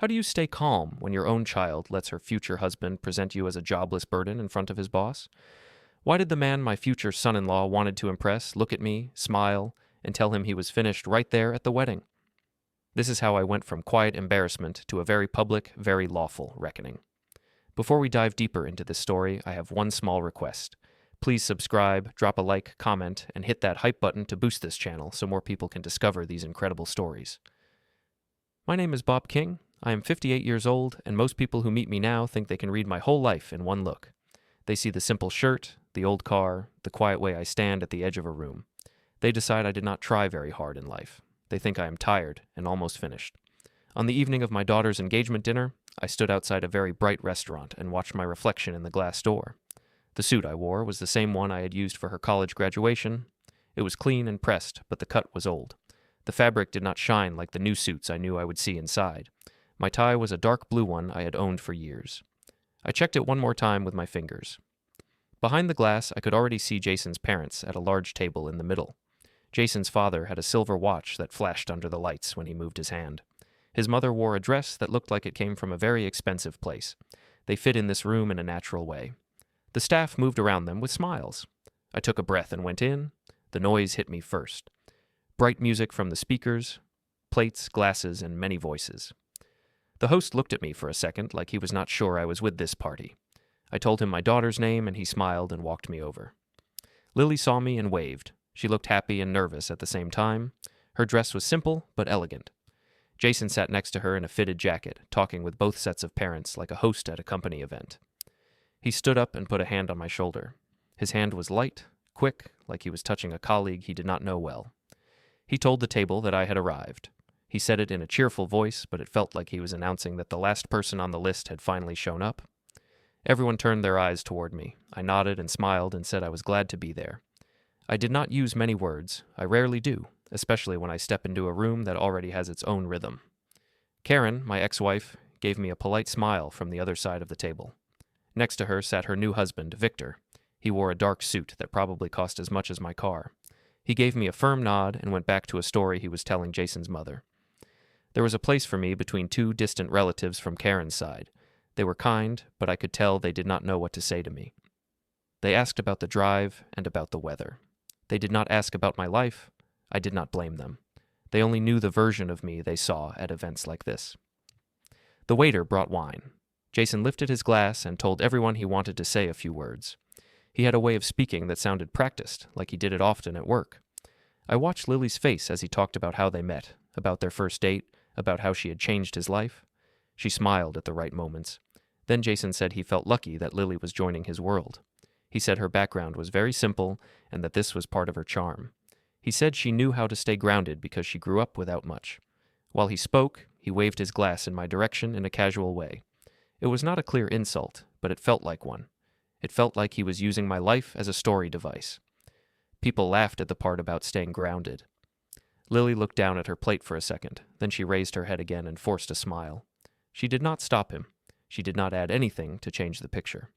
How do you stay calm when your own child lets her future husband present you as a jobless burden in front of his boss? Why did the man my future son-in-law wanted to impress look at me, smile, and tell him he was finished right there at the wedding? This is how I went from quiet embarrassment to a very public, very lawful reckoning. Before we dive deeper into this story, I have one small request. Please subscribe, drop a like, comment, and hit that hype button to boost this channel so more people can discover these incredible stories. My name is Bob King. I am 58 years old, and most people who meet me now think they can read my whole life in one look. They see the simple shirt, the old car, the quiet way I stand at the edge of a room. They decide I did not try very hard in life. They think I am tired and almost finished. On the evening of my daughter's engagement dinner, I stood outside a very bright restaurant and watched my reflection in the glass door. The suit I wore was the same one I had used for her college graduation. It was clean and pressed, but the cut was old. The fabric did not shine like the new suits I knew I would see inside. My tie was a dark blue one I had owned for years. I checked it one more time with my fingers. Behind the glass, I could already see Jason's parents at a large table in the middle. Jason's father had a silver watch that flashed under the lights when he moved his hand. His mother wore a dress that looked like it came from a very expensive place. They fit in this room in a natural way. The staff moved around them with smiles. I took a breath and went in. The noise hit me first. Bright music from the speakers, plates, glasses, and many voices. The host looked at me for a second like he was not sure I was with this party. I told him my daughter's name, and he smiled and walked me over. Lily saw me and waved. She looked happy and nervous at the same time. Her dress was simple but elegant. Jason sat next to her in a fitted jacket, talking with both sets of parents like a host at a company event. He stood up and put a hand on my shoulder. His hand was light, quick, like he was touching a colleague he did not know well. He told the table that I had arrived. He said it in a cheerful voice, but it felt like he was announcing that the last person on the list had finally shown up. Everyone turned their eyes toward me. I nodded and smiled and said I was glad to be there. I did not use many words. I rarely do, especially when I step into a room that already has its own rhythm. Karen, my ex-wife, gave me a polite smile from the other side of the table. Next to her sat her new husband, Victor. He wore a dark suit that probably cost as much as my car. He gave me a firm nod and went back to a story he was telling Jason's mother. There was a place for me between two distant relatives from Karen's side. They were kind, but I could tell they did not know what to say to me. They asked about the drive and about the weather. They did not ask about my life. I did not blame them. They only knew the version of me they saw at events like this. The waiter brought wine. Jason lifted his glass and told everyone he wanted to say a few words. He had a way of speaking that sounded practiced, like he did it often at work. I watched Lily's face as he talked about how they met, about their first date, about how she had changed his life. She smiled at the right moments. Then Jason said he felt lucky that Lily was joining his world. He said her background was very simple and that this was part of her charm. He said she knew how to stay grounded because she grew up without much. While he spoke, he waved his glass in my direction in a casual way. It was not a clear insult, but it felt like one. It felt like he was using my life as a story device. People laughed at the part about staying grounded. Lily looked down at her plate for a second, then she raised her head again and forced a smile. She did not stop him. She did not add anything to change the picture.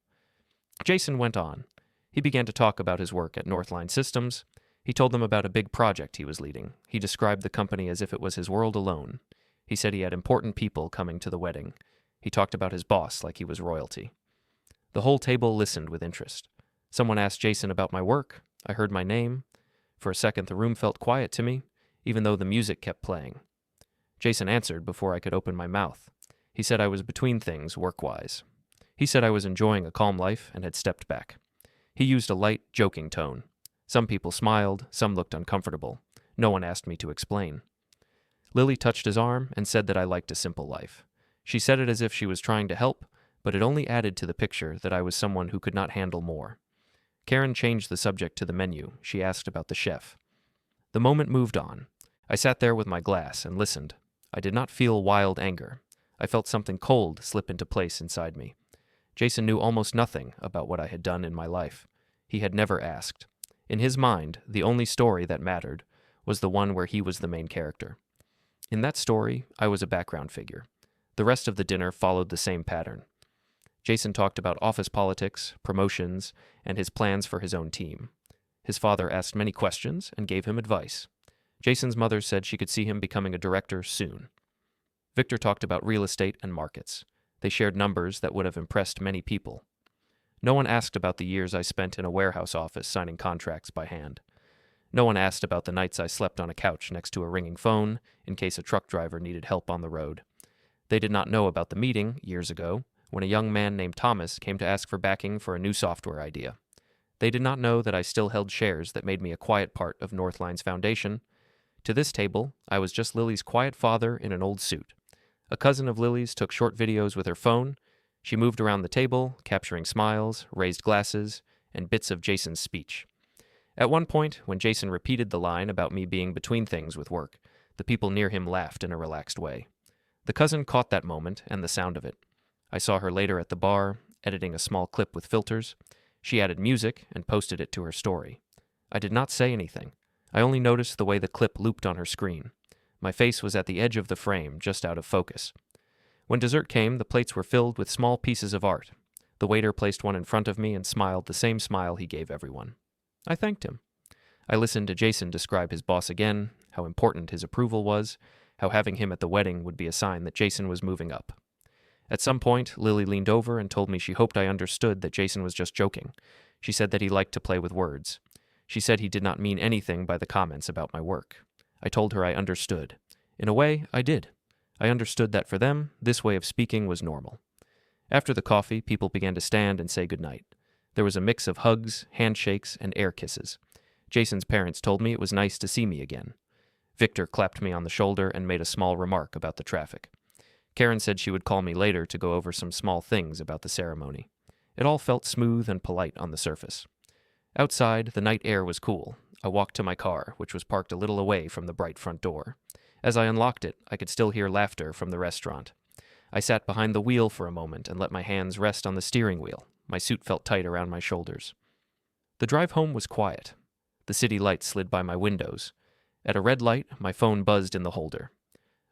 Jason went on. He began to talk about his work at Northline Systems. He told them about a big project he was leading. He described the company as if it was his world alone. He said he had important people coming to the wedding. He talked about his boss like he was royalty. The whole table listened with interest. Someone asked Jason about my work. I heard my name. For a second, the room felt quiet to me, even though the music kept playing. Jason answered before I could open my mouth. He said I was between things work-wise. He said I was enjoying a calm life and had stepped back. He used a light, joking tone. Some people smiled, some looked uncomfortable. No one asked me to explain. Lily touched his arm and said that I liked a simple life. She said it as if she was trying to help, but it only added to the picture that I was someone who could not handle more. Karen changed the subject to the menu. She asked about the chef. The moment moved on. I sat there with my glass and listened. I did not feel wild anger. I felt something cold slip into place inside me. Jason knew almost nothing about what I had done in my life. He had never asked. In his mind, the only story that mattered was the one where he was the main character. In that story, I was a background figure. The rest of the dinner followed the same pattern. Jason talked about office politics, promotions, and his plans for his own team. His father asked many questions and gave him advice. Jason's mother said she could see him becoming a director soon. Victor talked about real estate and markets. They shared numbers that would have impressed many people. No one asked about the years I spent in a warehouse office signing contracts by hand. No one asked about the nights I slept on a couch next to a ringing phone in case a truck driver needed help on the road. They did not know about the meeting, years ago, when a young man named Thomas came to ask for backing for a new software idea. They did not know that I still held shares that made me a quiet part of Northline's foundation. To this table, I was just Lily's quiet father in an old suit. A cousin of Lily's took short videos with her phone. She moved around the table, capturing smiles, raised glasses, and bits of Jason's speech. At one point, when Jason repeated the line about me being between things with work, the people near him laughed in a relaxed way. The cousin caught that moment and the sound of it. I saw her later at the bar, editing a small clip with filters. She added music and posted it to her story. I did not say anything. I only noticed the way the clip looped on her screen. My face was at the edge of the frame, just out of focus. When dessert came, the plates were filled with small pieces of art. The waiter placed one in front of me and smiled the same smile he gave everyone. I thanked him. I listened to Jason describe his boss again, how important his approval was, how having him at the wedding would be a sign that Jason was moving up. At some point, Lily leaned over and told me she hoped I understood that Jason was just joking. She said that he liked to play with words. She said he did not mean anything by the comments about my work. I told her I understood. In a way, I did. I understood that for them, this way of speaking was normal. After the coffee, people began to stand and say goodnight. There was a mix of hugs, handshakes, and air kisses. Jason's parents told me it was nice to see me again. Victor clapped me on the shoulder and made a small remark about the traffic. Karen said she would call me later to go over some small things about the ceremony. It all felt smooth and polite on the surface. Outside, the night air was cool. I walked to my car, which was parked a little away from the bright front door. As I unlocked it, I could still hear laughter from the restaurant. I sat behind the wheel for a moment and let my hands rest on the steering wheel. My suit felt tight around my shoulders. The drive home was quiet. The city lights slid by my windows. At a red light, my phone buzzed in the holder.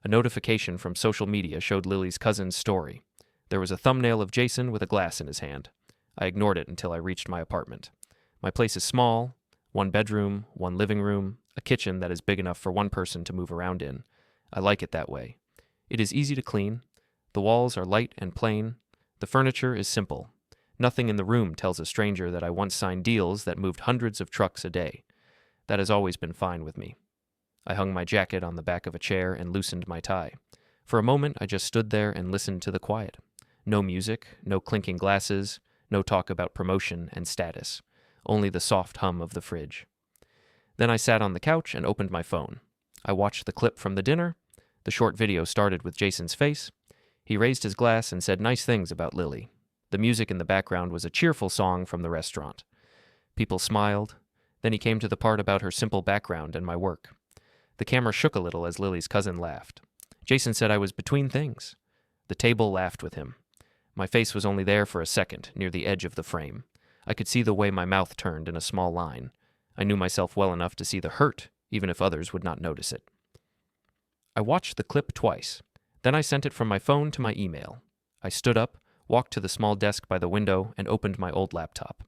A notification from social media showed Lily's cousin's story. There was a thumbnail of Jason with a glass in his hand. I ignored it until I reached my apartment. My place is small, 1 bedroom, 1 living room, a kitchen that is big enough for one person to move around in. I like it that way. It is easy to clean. The walls are light and plain. The furniture is simple. Nothing in the room tells a stranger that I once signed deals that moved hundreds of trucks a day. That has always been fine with me. I hung my jacket on the back of a chair and loosened my tie. For a moment, I just stood there and listened to the quiet. No music, no clinking glasses, no talk about promotion and status. Only the soft hum of the fridge. Then I sat on the couch and opened my phone. I watched the clip from the dinner. The short video started with Jason's face. He raised his glass and said nice things about Lily. The music in the background was a cheerful song from the restaurant. People smiled. Then he came to the part about her simple background and my work. The camera shook a little as Lily's cousin laughed. Jason said I was between things. The table laughed with him. My face was only there for a second, near the edge of the frame. I could see the way my mouth turned in a small line. I knew myself well enough to see the hurt, even if others would not notice it. I watched the clip twice. Then I sent it from my phone to my email. I stood up, walked to the small desk by the window, and opened my old laptop.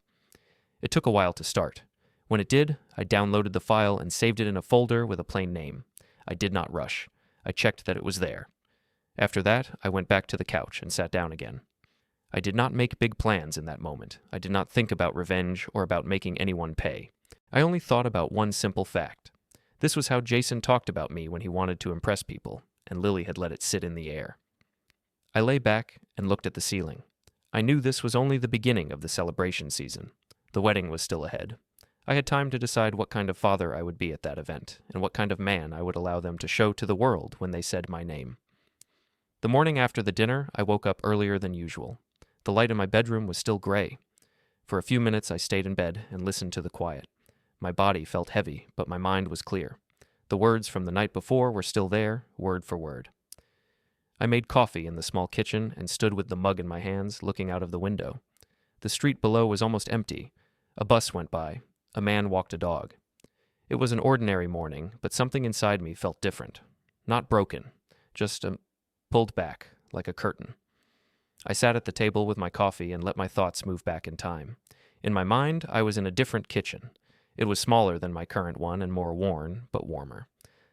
It took a while to start. When it did, I downloaded the file and saved it in a folder with a plain name. I did not rush. I checked that it was there. After that, I went back to the couch and sat down again. I did not make big plans in that moment. I did not think about revenge or about making anyone pay. I only thought about one simple fact. This was how Jason talked about me when he wanted to impress people, and Lily had let it sit in the air. I lay back and looked at the ceiling. I knew this was only the beginning of the celebration season. The wedding was still ahead. I had time to decide what kind of father I would be at that event, and what kind of man I would allow them to show to the world when they said my name. The morning after the dinner, I woke up earlier than usual. The light in my bedroom was still gray. For a few minutes I stayed in bed and listened to the quiet. My body felt heavy, but my mind was clear. The words from the night before were still there, word for word. I made coffee in the small kitchen and stood with the mug in my hands, looking out of the window. The street below was almost empty. A bus went by. A man walked a dog. It was an ordinary morning, but something inside me felt different. Not broken, just pulled back, like a curtain. I sat at the table with my coffee and let my thoughts move back in time. In my mind, I was in a different kitchen. It was smaller than my current one and more worn, but warmer.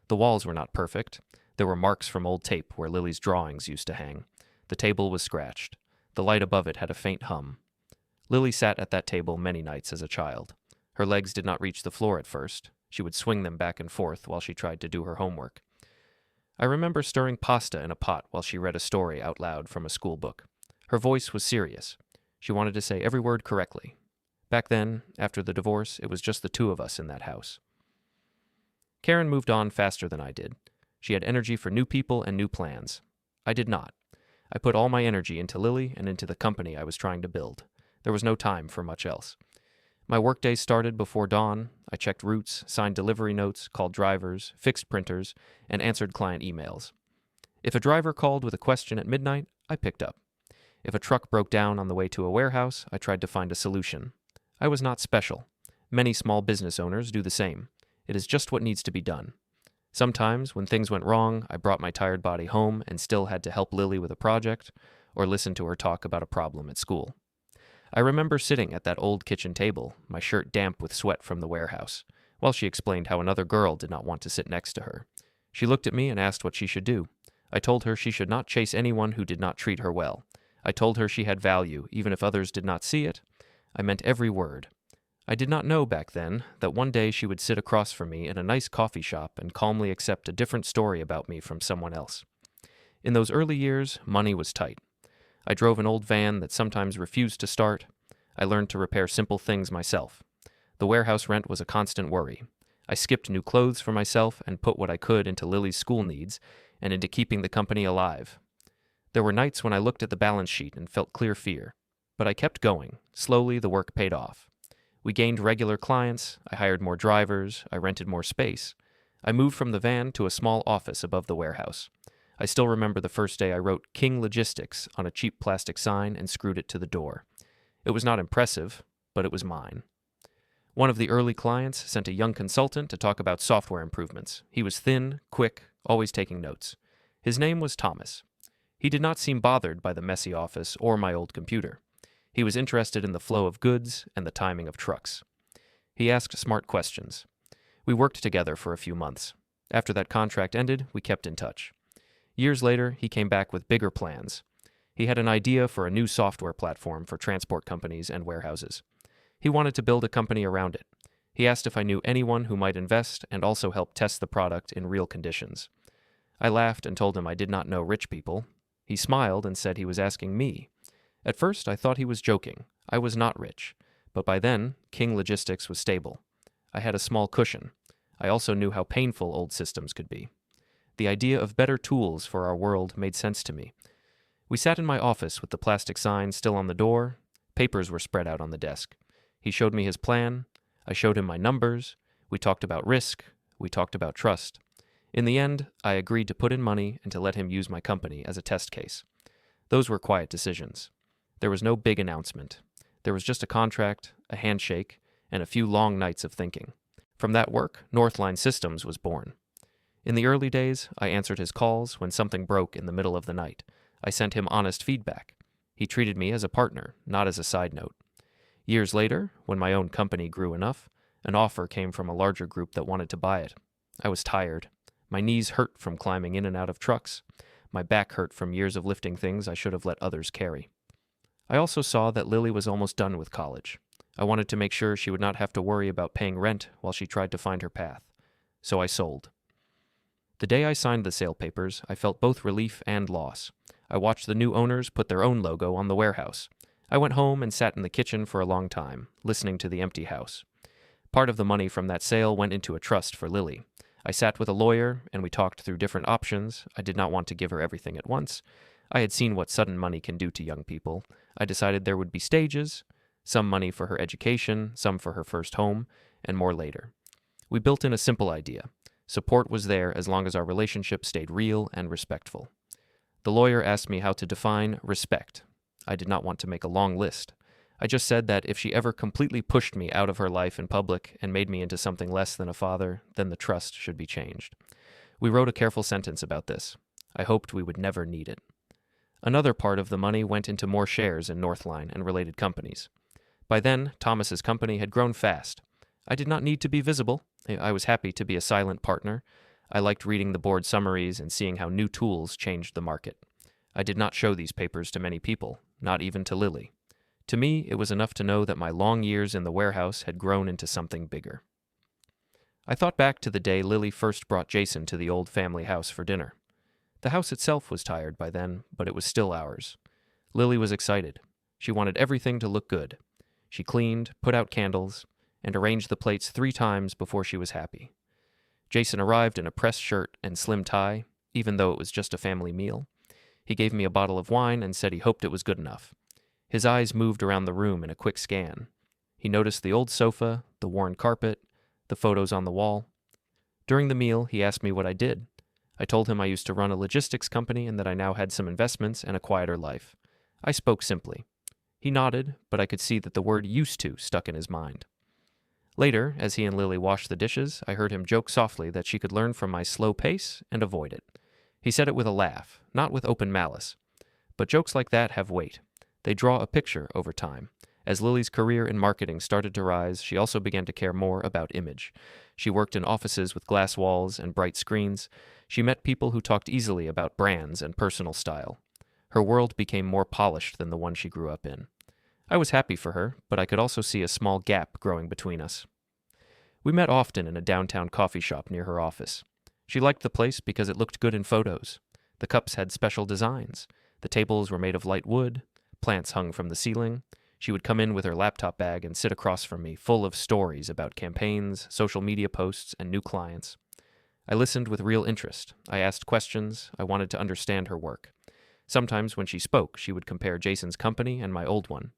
The walls were not perfect. There were marks from old tape where Lily's drawings used to hang. The table was scratched. The light above it had a faint hum. Lily sat at that table many nights as a child. Her legs did not reach the floor at first. She would swing them back and forth while she tried to do her homework. I remember stirring pasta in a pot while she read a story out loud from a school book. Her voice was serious. She wanted to say every word correctly. Back then, after the divorce, it was just the two of us in that house. Karen moved on faster than I did. She had energy for new people and new plans. I did not. I put all my energy into Lily and into the company I was trying to build. There was no time for much else. My workday started before dawn. I checked routes, signed delivery notes, called drivers, fixed printers, and answered client emails. If a driver called with a question at midnight, I picked up. If a truck broke down on the way to a warehouse, I tried to find a solution. I was not special. Many small business owners do the same. It is just what needs to be done. Sometimes, when things went wrong, I brought my tired body home and still had to help Lily with a project or listen to her talk about a problem at school. I remember sitting at that old kitchen table, my shirt damp with sweat from the warehouse, while she explained how another girl did not want to sit next to her. She looked at me and asked what she should do. I told her she should not chase anyone who did not treat her well. I told her she had value, even if others did not see it. I meant every word. I did not know back then that one day she would sit across from me in a nice coffee shop and calmly accept a different story about me from someone else. In those early years, money was tight. I drove an old van that sometimes refused to start. I learned to repair simple things myself. The warehouse rent was a constant worry. I skipped new clothes for myself and put what I could into Lily's school needs and into keeping the company alive. There were nights when I looked at the balance sheet and felt clear fear. But I kept going. Slowly, the work paid off. We gained regular clients. I hired more drivers. I rented more space. I moved from the van to a small office above the warehouse. I still remember the first day I wrote King Logistics on a cheap plastic sign and screwed it to the door. It was not impressive, but it was mine. One of the early clients sent a young consultant to talk about software improvements. He was thin, quick, always taking notes. His name was Thomas. He did not seem bothered by the messy office or my old computer. He was interested in the flow of goods and the timing of trucks. He asked smart questions. We worked together for a few months. After that contract ended, we kept in touch. Years later, he came back with bigger plans. He had an idea for a new software platform for transport companies and warehouses. He wanted to build a company around it. He asked if I knew anyone who might invest and also help test the product in real conditions. I laughed and told him I did not know rich people. He smiled and said he was asking me. At first, I thought he was joking. I was not rich. But by then, King Logistics was stable. I had a small cushion. I also knew how painful old systems could be. The idea of better tools for our world made sense to me. We sat in my office with the plastic sign still on the door. Papers were spread out on the desk. He showed me his plan. I showed him my numbers. We talked about risk. We talked about trust. In the end, I agreed to put in money and to let him use my company as a test case. Those were quiet decisions. There was no big announcement. There was just a contract, a handshake, and a few long nights of thinking. From that work, Northline Systems was born. In the early days, I answered his calls when something broke in the middle of the night. I sent him honest feedback. He treated me as a partner, not as a side note. Years later, when my own company grew enough, an offer came from a larger group that wanted to buy it. I was tired. My knees hurt from climbing in and out of trucks. My back hurt from years of lifting things I should have let others carry. I also saw that Lily was almost done with college. I wanted to make sure she would not have to worry about paying rent while she tried to find her path. So I sold. The day I signed the sale papers, I felt both relief and loss. I watched the new owners put their own logo on the warehouse. I went home and sat in the kitchen for a long time, listening to the empty house. Part of the money from that sale went into a trust for Lily. I sat with a lawyer, and we talked through different options. I did not want to give her everything at once. I had seen what sudden money can do to young people. I decided there would be stages, some money for her education, some for her first home, and more later. We built in a simple idea. Support was there as long as our relationship stayed real and respectful. The lawyer asked me how to define respect. I did not want to make a long list. I just said that if she ever completely pushed me out of her life in public and made me into something less than a father, then the trust should be changed. We wrote a careful sentence about this. I hoped we would never need it. Another part of the money went into more shares in Northline and related companies. By then, Thomas's company had grown fast. I did not need to be visible. I was happy to be a silent partner. I liked reading the board summaries and seeing how new tools changed the market. I did not show these papers to many people, not even to Lily. To me, it was enough to know that my long years in the warehouse had grown into something bigger. I thought back to the day Lily first brought Jason to the old family house for dinner. The house itself was tired by then, but it was still ours. Lily was excited. She wanted everything to look good. She cleaned, put out candles, and arranged the plates 3 times before she was happy. Jason arrived in a pressed shirt and slim tie, even though it was just a family meal. He gave me a bottle of wine and said he hoped it was good enough. His eyes moved around the room in a quick scan. He noticed the old sofa, the worn carpet, the photos on the wall. During the meal, he asked me what I did. I told him I used to run a logistics company and that I now had some investments and a quieter life. I spoke simply. He nodded, but I could see that the word used to stuck in his mind. Later, as he and Lily washed the dishes, I heard him joke softly that she could learn from my slow pace and avoid it. He said it with a laugh, not with open malice. But jokes like that have weight. They draw a picture over time. As Lily's career in marketing started to rise, she also began to care more about image. She worked in offices with glass walls and bright screens. She met people who talked easily about brands and personal style. Her world became more polished than the one she grew up in. I was happy for her, but I could also see a small gap growing between us. We met often in a downtown coffee shop near her office. She liked the place because it looked good in photos. The cups had special designs. The tables were made of light wood. Plants hung from the ceiling. She would come in with her laptop bag and sit across from me, full of stories about campaigns, social media posts, and new clients. I listened with real interest. I asked questions. I wanted to understand her work. Sometimes when she spoke, she would compare Jason's company and my old one.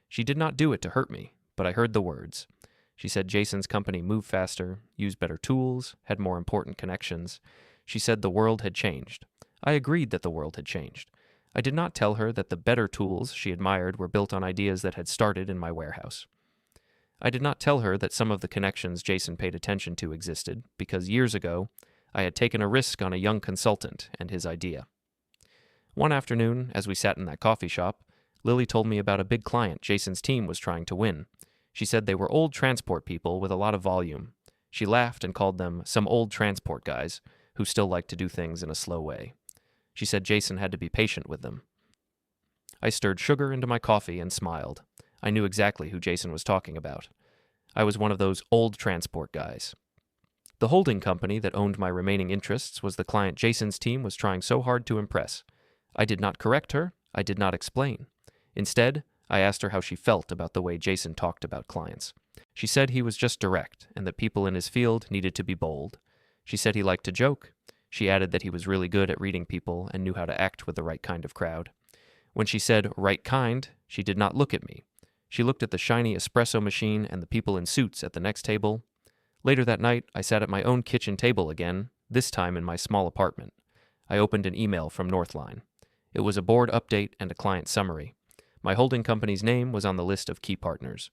She did not do it to hurt me, but I heard the words. She said Jason's company moved faster, used better tools, had more important connections. She said the world had changed. I agreed that the world had changed. I did not tell her that the better tools she admired were built on ideas that had started in my warehouse. I did not tell her that some of the connections Jason paid attention to existed, because years ago, I had taken a risk on a young consultant and his idea. One afternoon, as we sat in that coffee shop, Lily told me about a big client Jason's team was trying to win. She said they were old transport people with a lot of volume. She laughed and called them some old transport guys who still like to do things in a slow way. She said Jason had to be patient with them. I stirred sugar into my coffee and smiled. I knew exactly who Jason was talking about. I was one of those old transport guys. The holding company that owned my remaining interests was the client Jason's team was trying so hard to impress. I did not correct her. I did not explain. Instead, I asked her how she felt about the way Jason talked about clients. She said he was just direct and that people in his field needed to be bold. She said he liked to joke. She added that he was really good at reading people and knew how to act with the right kind of crowd. When she said right kind, she did not look at me. She looked at the shiny espresso machine and the people in suits at the next table. Later that night, I sat at my own kitchen table again, this time in my small apartment. I opened an email from Northline. It was a board update and a client summary. My holding company's name was on the list of key partners.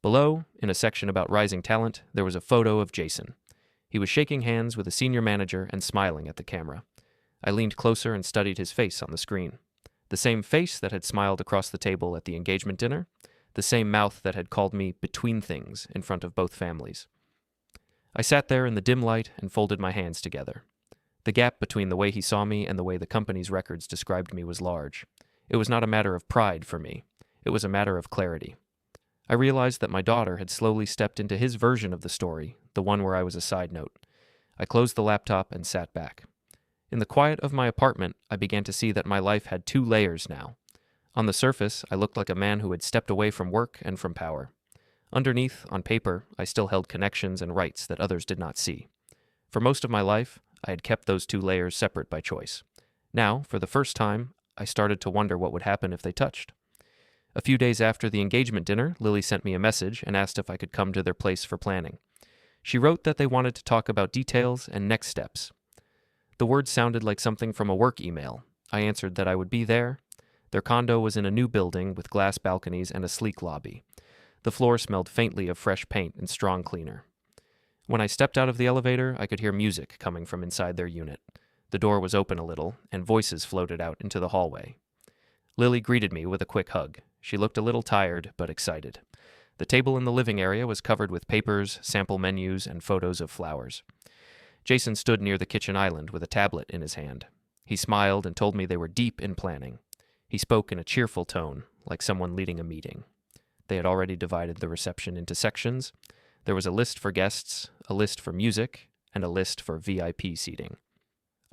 Below, in a section about rising talent, there was a photo of Jason. He was shaking hands with a senior manager and smiling at the camera. I leaned closer and studied his face on the screen. The same face that had smiled across the table at the engagement dinner, the same mouth that had called me between things in front of both families. I sat there in the dim light and folded my hands together. The gap between the way he saw me and the way the company's records described me was large. It was not a matter of pride for me. It was a matter of clarity. I realized that my daughter had slowly stepped into his version of the story, the one where I was a side note. I closed the laptop and sat back. In the quiet of my apartment, I began to see that my life had 2 layers now. On the surface, I looked like a man who had stepped away from work and from power. Underneath, on paper, I still held connections and rights that others did not see. For most of my life, I had kept those 2 layers separate by choice. Now, for the first time, I started to wonder what would happen if they touched. A few days after the engagement dinner, Lily sent me a message and asked if I could come to their place for planning. She wrote that they wanted to talk about details and next steps. The words sounded like something from a work email. I answered that I would be there. Their condo was in a new building with glass balconies and a sleek lobby. The floor smelled faintly of fresh paint and strong cleaner. When I stepped out of the elevator, I could hear music coming from inside their unit. The door was open a little, and voices floated out into the hallway. Lily greeted me with a quick hug. She looked a little tired, but excited. The table in the living area was covered with papers, sample menus, and photos of flowers. Jason stood near the kitchen island with a tablet in his hand. He smiled and told me they were deep in planning. He spoke in a cheerful tone, like someone leading a meeting. They had already divided the reception into sections. There was a list for guests, a list for music, and a list for VIP seating.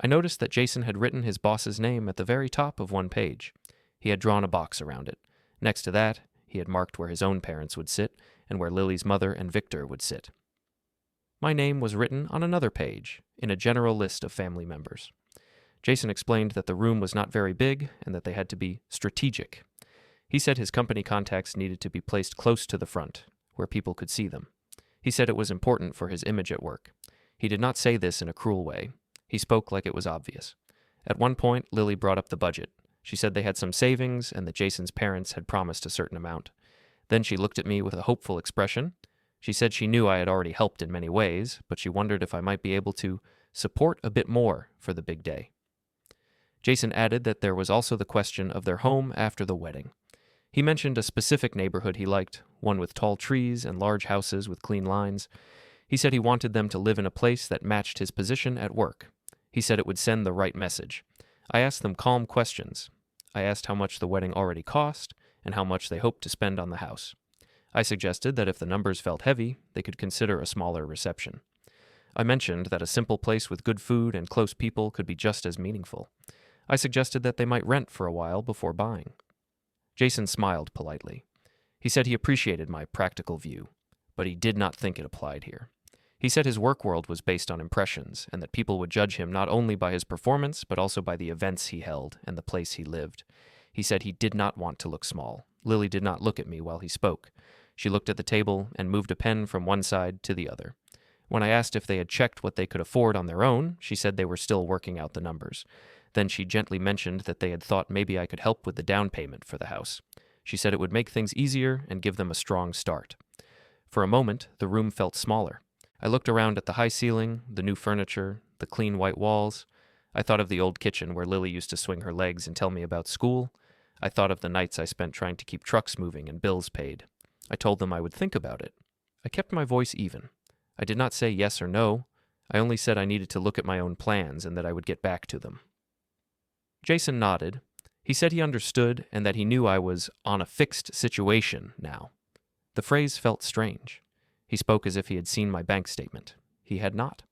I noticed that Jason had written his boss's name at the very top of one page. He had drawn a box around it. Next to that, he had marked where his own parents would sit and where Lily's mother and Victor would sit. My name was written on another page, in a general list of family members. Jason explained that the room was not very big and that they had to be strategic. He said his company contacts needed to be placed close to the front, where people could see them. He said it was important for his image at work. He did not say this in a cruel way. He spoke like it was obvious. At one point, Lily brought up the budget. She said they had some savings and that Jason's parents had promised a certain amount. Then she looked at me with a hopeful expression. She said she knew I had already helped in many ways, but she wondered if I might be able to support a bit more for the big day. Jason added that there was also the question of their home after the wedding. He mentioned a specific neighborhood he liked, one with tall trees and large houses with clean lines. He said he wanted them to live in a place that matched his position at work. He said it would send the right message. I asked them calm questions. I asked how much the wedding already cost and how much they hoped to spend on the house. I suggested that if the numbers felt heavy, they could consider a smaller reception. I mentioned that a simple place with good food and close people could be just as meaningful. I suggested that they might rent for a while before buying. Jason smiled politely. He said he appreciated my practical view, but he did not think it applied here. He said his work world was based on impressions, and that people would judge him not only by his performance, but also by the events he held and the place he lived. He said he did not want to look small. Lily did not look at me while he spoke. She looked at the table and moved a pen from one side to the other. When I asked if they had checked what they could afford on their own, she said they were still working out the numbers. Then she gently mentioned that they had thought maybe I could help with the down payment for the house. She said it would make things easier and give them a strong start. For a moment, the room felt smaller. I looked around at the high ceiling, the new furniture, the clean white walls. I thought of the old kitchen where Lily used to swing her legs and tell me about school. I thought of the nights I spent trying to keep trucks moving and bills paid. I told them I would think about it. I kept my voice even. I did not say yes or no. I only said I needed to look at my own plans and that I would get back to them. Jason nodded. He said he understood and that he knew I was on a fixed situation now. The phrase felt strange. He spoke as if he had seen my bank statement. He had not.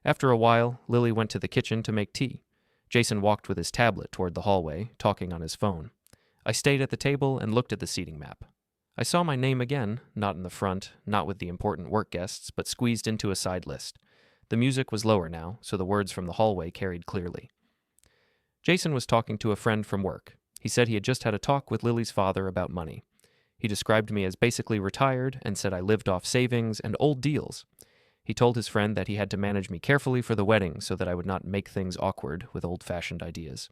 After a while, Lily went to the kitchen to make tea. Jason walked with his tablet toward the hallway, talking on his phone. I stayed at the table and looked at the seating map. I saw my name again, not in the front, not with the important work guests, but squeezed into a side list. The music was lower now, so the words from the hallway carried clearly. Jason was talking to a friend from work. He said he had just had a talk with Lily's father about money. He described me as basically retired and said I lived off savings and old deals. He told his friend that he had to manage me carefully for the wedding so that I would not make things awkward with old-fashioned ideas.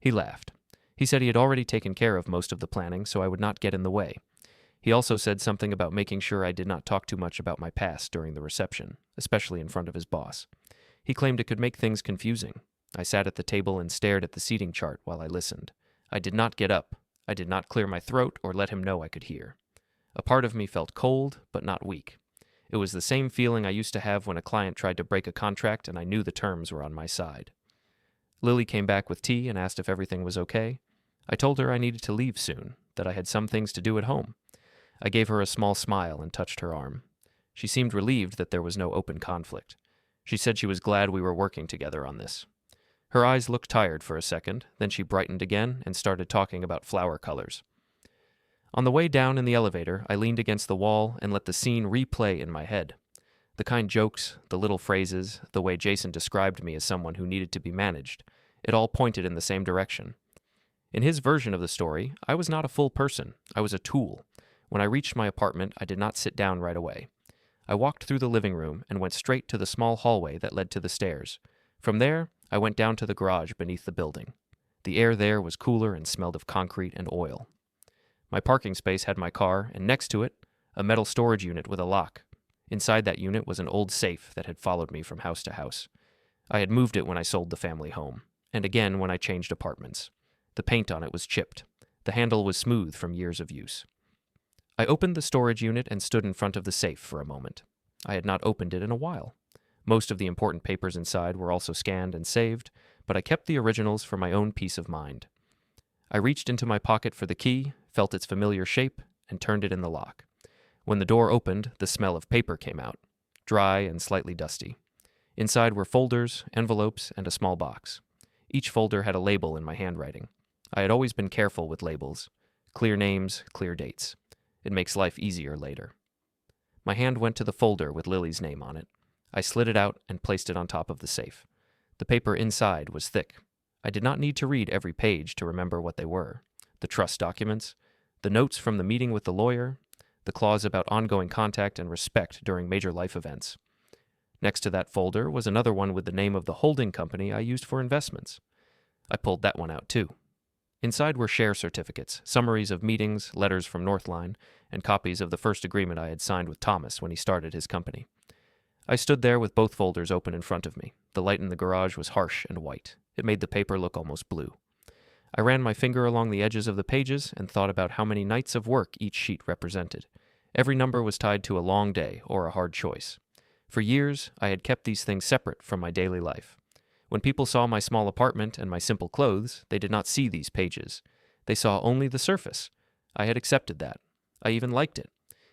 He laughed. He said he had already taken care of most of the planning, so I would not get in the way. He also said something about making sure I did not talk too much about my past during the reception, especially in front of his boss. He claimed it could make things confusing. I sat at the table and stared at the seating chart while I listened. I did not get up. I did not clear my throat or let him know I could hear. A part of me felt cold, but not weak. It was the same feeling I used to have when a client tried to break a contract and I knew the terms were on my side. Lily came back with tea and asked if everything was okay. I told her I needed to leave soon, that I had some things to do at home. I gave her a small smile and touched her arm. She seemed relieved that there was no open conflict. She said she was glad we were working together on this. Her eyes looked tired for a second, then she brightened again and started talking about flower colors. On the way down in the elevator, I leaned against the wall and let the scene replay in my head. The kind jokes, the little phrases, the way Jason described me as someone who needed to be managed, it all pointed in the same direction. In his version of the story, I was not a full person. I was a tool. When I reached my apartment, I did not sit down right away. I walked through the living room and went straight to the small hallway that led to the stairs. From there, I went down to the garage beneath the building. The air there was cooler and smelled of concrete and oil. My parking space had my car, and next to it, a metal storage unit with a lock. Inside that unit was an old safe that had followed me from house to house. I had moved it when I sold the family home, and again when I changed apartments. The paint on it was chipped. The handle was smooth from years of use. I opened the storage unit and stood in front of the safe for a moment. I had not opened it in a while. Most of the important papers inside were also scanned and saved, but I kept the originals for my own peace of mind. I reached into my pocket for the key, felt its familiar shape, and turned it in the lock. When the door opened, the smell of paper came out, dry and slightly dusty. Inside were folders, envelopes, and a small box. Each folder had a label in my handwriting. I had always been careful with labels. Clear names, clear dates. It makes life easier later. My hand went to the folder with Lily's name on it. I slid it out and placed it on top of the safe. The paper inside was thick. I did not need to read every page to remember what they were. The trust documents, the notes from the meeting with the lawyer, the clause about ongoing contact and respect during major life events. Next to that folder was another one with the name of the holding company I used for investments. I pulled that one out too. Inside were share certificates, summaries of meetings, letters from Northline, and copies of the first agreement I had signed with Thomas when he started his company. I stood there with both folders open in front of me. The light in the garage was harsh and white. It made the paper look almost blue. I ran my finger along the edges of the pages and thought about how many nights of work each sheet represented. Every number was tied to a long day or a hard choice. For years, I had kept these things separate from my daily life. When people saw my small apartment and my simple clothes, they did not see these pages. They saw only the surface. I had accepted that. I even liked it.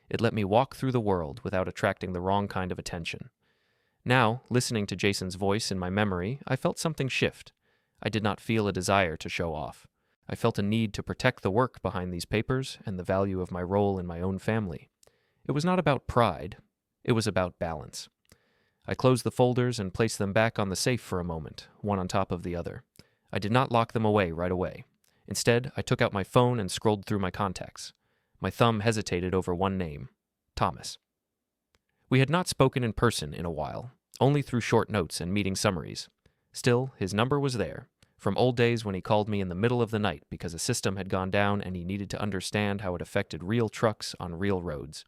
It let me walk through the world without attracting the wrong kind of attention. Now, listening to Jason's voice in my memory, I felt something shift. I did not feel a desire to show off. I felt a need to protect the work behind these papers and the value of my role in my own family. It was not about pride. It was about balance. I closed the folders and placed them back on the safe for a moment, one on top of the other. I did not lock them away right away. Instead, I took out my phone and scrolled through my contacts. My thumb hesitated over one name, Thomas. We had not spoken in person in a while, only through short notes and meeting summaries. Still, his number was there, from old days when he called me in the middle of the night because a system had gone down and he needed to understand how it affected real trucks on real roads.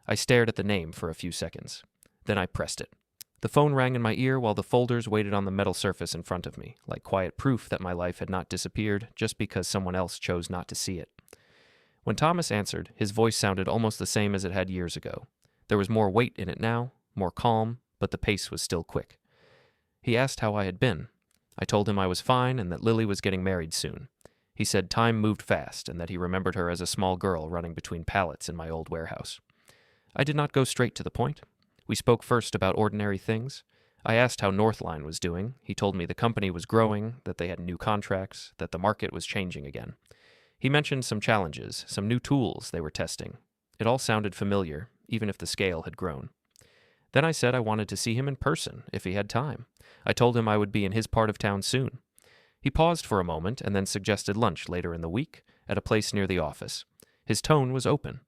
I stared at the name for a few seconds. Then I pressed it. The phone rang in my ear while the folders waited on the metal surface in front of me, like quiet proof that my life had not disappeared just because someone else chose not to see it. When Thomas answered, his voice sounded almost the same as it had years ago. There was more weight in it now, more calm, but the pace was still quick. He asked how I had been. I told him I was fine and that Lily was getting married soon. He said time moved fast and that he remembered her as a small girl running between pallets in my old warehouse. I did not go straight to the point. We spoke first about ordinary things. I asked how Northline was doing. He told me the company was growing, that they had new contracts, that the market was changing again. He mentioned some challenges, some new tools they were testing. It all sounded familiar, even if the scale had grown. Then I said I wanted to see him in person, if he had time. I told him I would be in his part of town soon. He paused for a moment and then suggested lunch later in the week at a place near the office. His tone was open.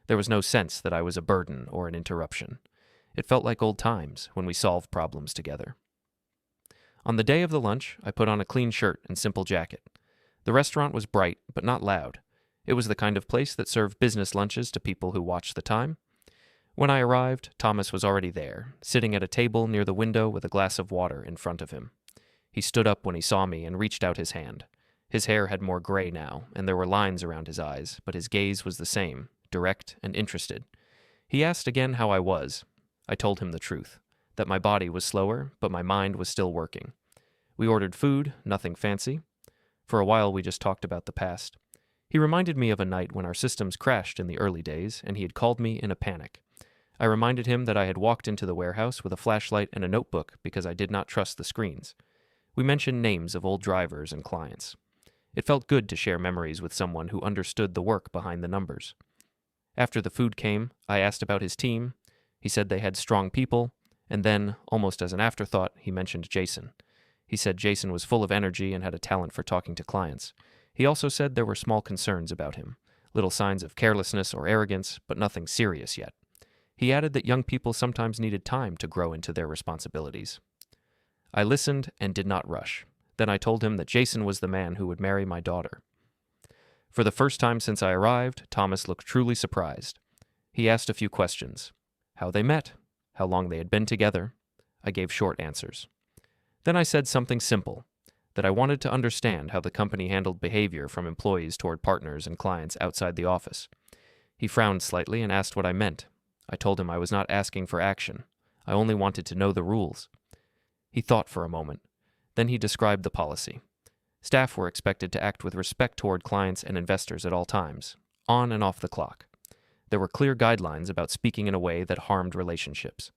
There was no sense that I was a burden or an interruption. It felt like old times when we solved problems together. On the day of the lunch, I put on a clean shirt and simple jacket. The restaurant was bright, but not loud. It was the kind of place that served business lunches to people who watched the time. When I arrived, Thomas was already there, sitting at a table near the window with a glass of water in front of him. He stood up when he saw me and reached out his hand. His hair had more gray now, and there were lines around his eyes, but his gaze was the same, direct and interested. He asked again how I was. I told him the truth, that my body was slower, but my mind was still working. We ordered food, nothing fancy. For a while we just talked about the past. He reminded me of a night when our systems crashed in the early days, and he had called me in a panic. I reminded him that I had walked into the warehouse with a flashlight and a notebook because I did not trust the screens. We mentioned names of old drivers and clients. It felt good to share memories with someone who understood the work behind the numbers. After the food came, I asked about his team. He said they had strong people, and then, almost as an afterthought, he mentioned Jason. He said Jason was full of energy and had a talent for talking to clients. He also said there were small concerns about him, little signs of carelessness or arrogance, but nothing serious yet. He added that young people sometimes needed time to grow into their responsibilities. I listened and did not rush. Then I told him that Jason was the man who would marry my daughter. For the first time since I arrived, Thomas looked truly surprised. He asked a few questions. How they met, how long they had been together. I gave short answers. Then I said something simple, that I wanted to understand how the company handled behavior from employees toward partners and clients outside the office. He frowned slightly and asked what I meant. I told him I was not asking for action. I only wanted to know the rules. He thought for a moment. Then he described the policy. Staff were expected to act with respect toward clients and investors at all times, on and off the clock. There were clear guidelines about speaking in a way that harmed relationships.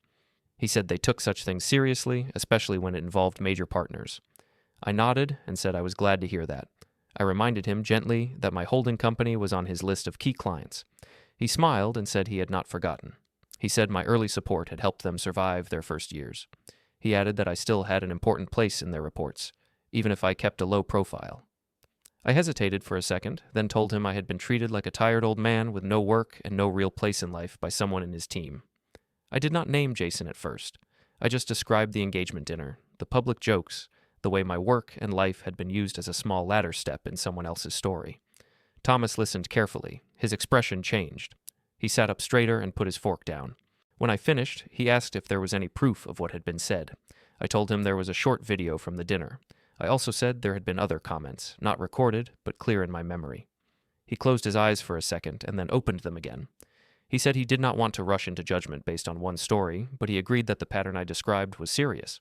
He said they took such things seriously, especially when it involved major partners. I nodded and said I was glad to hear that. I reminded him gently that my holding company was on his list of key clients. He smiled and said he had not forgotten. He said my early support had helped them survive their first years. He added that I still had an important place in their reports, even if I kept a low profile. I hesitated for a second, then told him I had been treated like a tired old man with no work and no real place in life by someone in his team. I did not name Jason at first. I just described the engagement dinner, the public jokes, the way my work and life had been used as a small ladder step in someone else's story. Thomas listened carefully. His expression changed. He sat up straighter and put his fork down. When I finished, he asked if there was any proof of what had been said. I told him there was a short video from the dinner. I also said there had been other comments, not recorded, but clear in my memory. He closed his eyes for a second and then opened them again. He said he did not want to rush into judgment based on one story, but he agreed that the pattern I described was serious.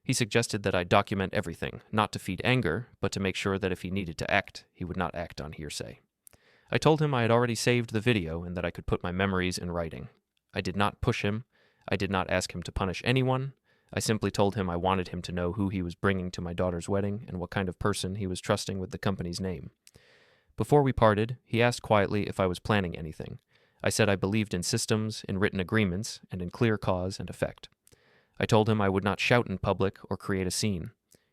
He suggested that I document everything, not to feed anger, but to make sure that if he needed to act, he would not act on hearsay. I told him I had already saved the video and that I could put my memories in writing. I did not push him. I did not ask him to punish anyone. I simply told him I wanted him to know who he was bringing to my daughter's wedding and what kind of person he was trusting with the company's name. Before we parted, he asked quietly if I was planning anything. I said I believed in systems, in written agreements, and in clear cause and effect. I told him I would not shout in public or create a scene.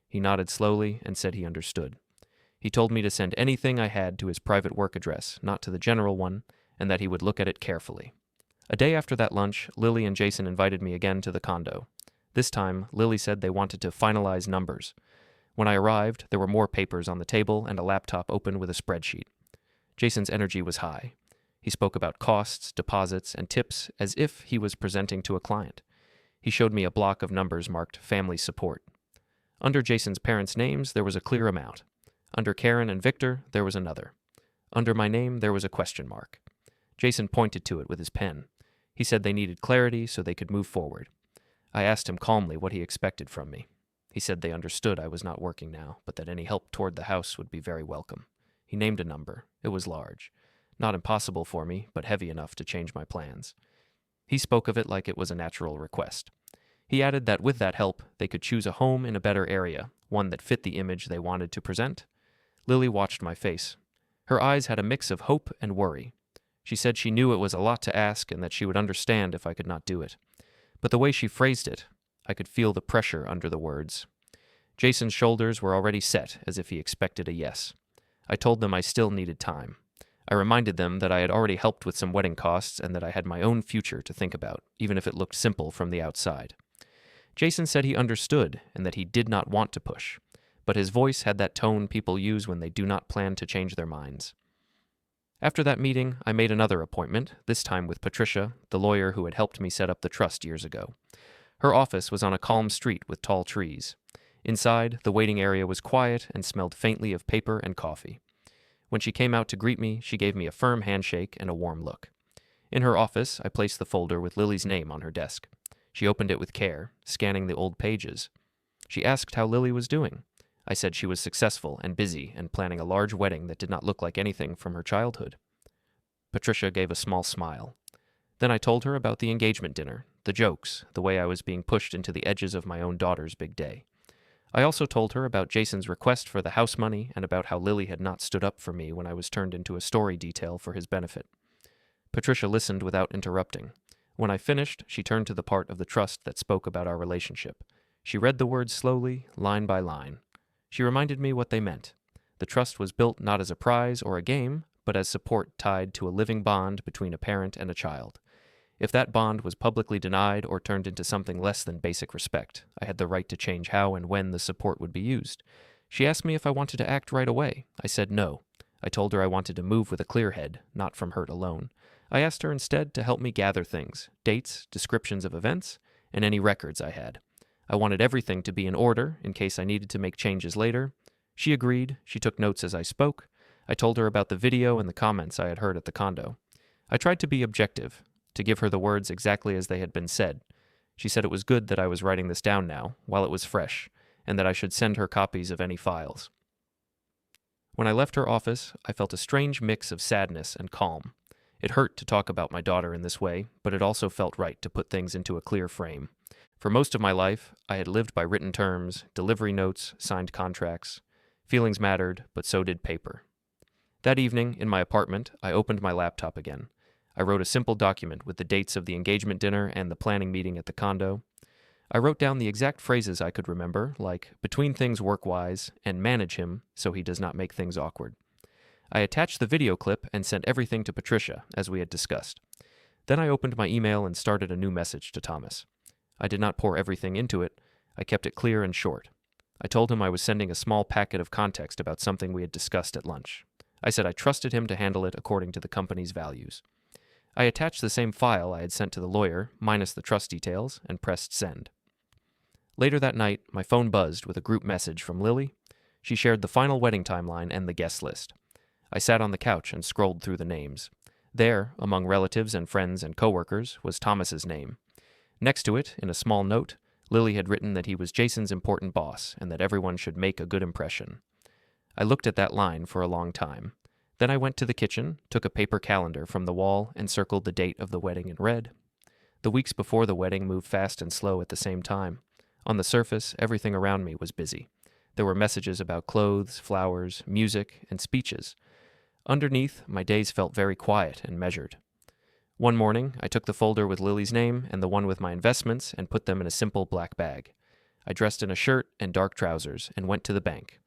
He nodded slowly and said he understood. He told me to send anything I had to his private work address, not to the general one, and that he would look at it carefully. A day after that lunch, Lily and Jason invited me again to the condo. This time, Lily said they wanted to finalize numbers. When I arrived, there were more papers on the table and a laptop open with a spreadsheet. Jason's energy was high. He spoke about costs, deposits, and tips as if he was presenting to a client. He showed me a block of numbers marked family support. Under Jason's parents' names, there was a clear amount. Under Karen and Victor, there was another. Under my name, there was a question mark. Jason pointed to it with his pen. He said they needed clarity so they could move forward. I asked him calmly what he expected from me. He said they understood I was not working now, but that any help toward the house would be very welcome. He named a number. It was large. Not impossible for me, but heavy enough to change my plans. He spoke of it like it was a natural request. He added that with that help, they could choose a home in a better area, one that fit the image they wanted to present. Lily watched my face. Her eyes had a mix of hope and worry. She said she knew it was a lot to ask and that she would understand if I could not do it. But the way she phrased it, I could feel the pressure under the words. Jason's shoulders were already set, as if he expected a yes. I told them I still needed time. I reminded them that I had already helped with some wedding costs and that I had my own future to think about, even if it looked simple from the outside. Jason said he understood and that he did not want to push, but his voice had that tone people use when they do not plan to change their minds. After that meeting, I made another appointment, this time with Patricia, the lawyer who had helped me set up the trust years ago. Her office was on a calm street with tall trees. Inside, the waiting area was quiet and smelled faintly of paper and coffee. When she came out to greet me, she gave me a firm handshake and a warm look. In her office, I placed the folder with Lily's name on her desk. She opened it with care, scanning the old pages. She asked how Lily was doing. I said she was successful and busy and planning a large wedding that did not look like anything from her childhood. Patricia gave a small smile. Then I told her about the engagement dinner, the jokes, the way I was being pushed into the edges of my own daughter's big day. I also told her about Jason's request for the house money and about how Lily had not stood up for me when I was turned into a story detail for his benefit. Patricia listened without interrupting. When I finished, she turned to the part of the trust that spoke about our relationship. She read the words slowly, line by line. She reminded me what they meant. The trust was built not as a prize or a game, but as support tied to a living bond between a parent and a child. If that bond was publicly denied or turned into something less than basic respect, I had the right to change how and when the support would be used. She asked me if I wanted to act right away. I said no. I told her I wanted to move with a clear head, not from hurt alone. I asked her instead to help me gather things, dates, descriptions of events, and any records I had. I wanted everything to be in order in case I needed to make changes later. She agreed. She took notes as I spoke. I told her about the video and the comments I had heard at the condo. I tried to be objective, to give her the words exactly as they had been said. She said it was good that I was writing this down now, while it was fresh, and that I should send her copies of any files. When I left her office, I felt a strange mix of sadness and calm. It hurt to talk about my daughter in this way, but it also felt right to put things into a clear frame. For most of my life, I had lived by written terms, delivery notes, signed contracts. Feelings mattered, but so did paper. That evening, in my apartment, I opened my laptop again. I wrote a simple document with the dates of the engagement dinner and the planning meeting at the condo. I wrote down the exact phrases I could remember, like between things work-wise and manage him so he does not make things awkward. I attached the video clip and sent everything to Patricia, as we had discussed. Then I opened my email and started a new message to Thomas. I did not pour everything into it. I kept it clear and short. I told him I was sending a small packet of context about something we had discussed at lunch. I said I trusted him to handle it according to the company's values. I attached the same file I had sent to the lawyer, minus the trust details, and pressed send. Later that night, my phone buzzed with a group message from Lily. She shared the final wedding timeline and the guest list. I sat on the couch and scrolled through the names. There, among relatives and friends and coworkers, was Thomas's name. Next to it, in a small note, Lily had written that he was Jason's important boss and that everyone should make a good impression. I looked at that line for a long time. Then I went to the kitchen, took a paper calendar from the wall, and circled the date of the wedding in red. The weeks before the wedding moved fast and slow at the same time. On the surface, everything around me was busy. There were messages about clothes, flowers, music, and speeches. Underneath, my days felt very quiet and measured. One morning, I took the folder with Lily's name and the one with my investments and put them in a simple black bag. I dressed in a shirt and dark trousers and went to the bank.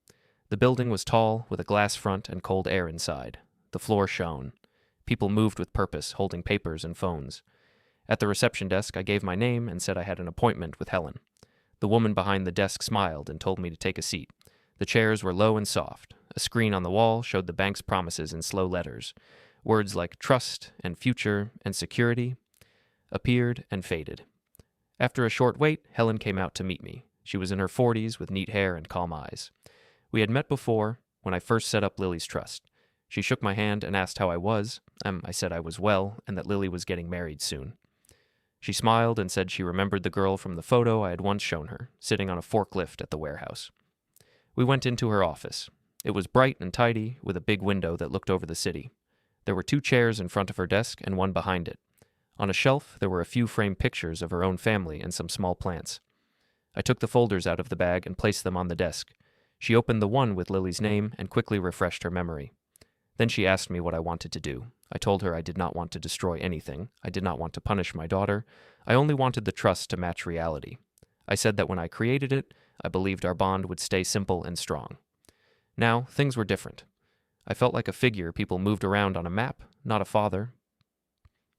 The building was tall, with a glass front and cold air inside. The floor shone. People moved with purpose, holding papers and phones. At the reception desk, I gave my name and said I had an appointment with Helen. The woman behind the desk smiled and told me to take a seat. The chairs were low and soft. A screen on the wall showed the bank's promises in slow letters. Words like trust and future and security appeared and faded. After a short wait, Helen came out to meet me. She was in her 40s with neat hair and calm eyes. We had met before when I first set up Lily's trust. She shook my hand and asked how I was. I said I was well and that Lily was getting married soon. She smiled and said she remembered the girl from the photo I had once shown her, sitting on a forklift at the warehouse. We went into her office. It was bright and tidy, with a big window that looked over the city. There were 2 chairs in front of her desk and one behind it. On a shelf, there were a few framed pictures of her own family and some small plants. I took the folders out of the bag and placed them on the desk. She opened the one with Lily's name and quickly refreshed her memory. Then she asked me what I wanted to do. I told her I did not want to destroy anything. I did not want to punish my daughter. I only wanted the trust to match reality. I said that when I created it, I believed our bond would stay simple and strong. Now, things were different. I felt like a figure people moved around on a map, not a father.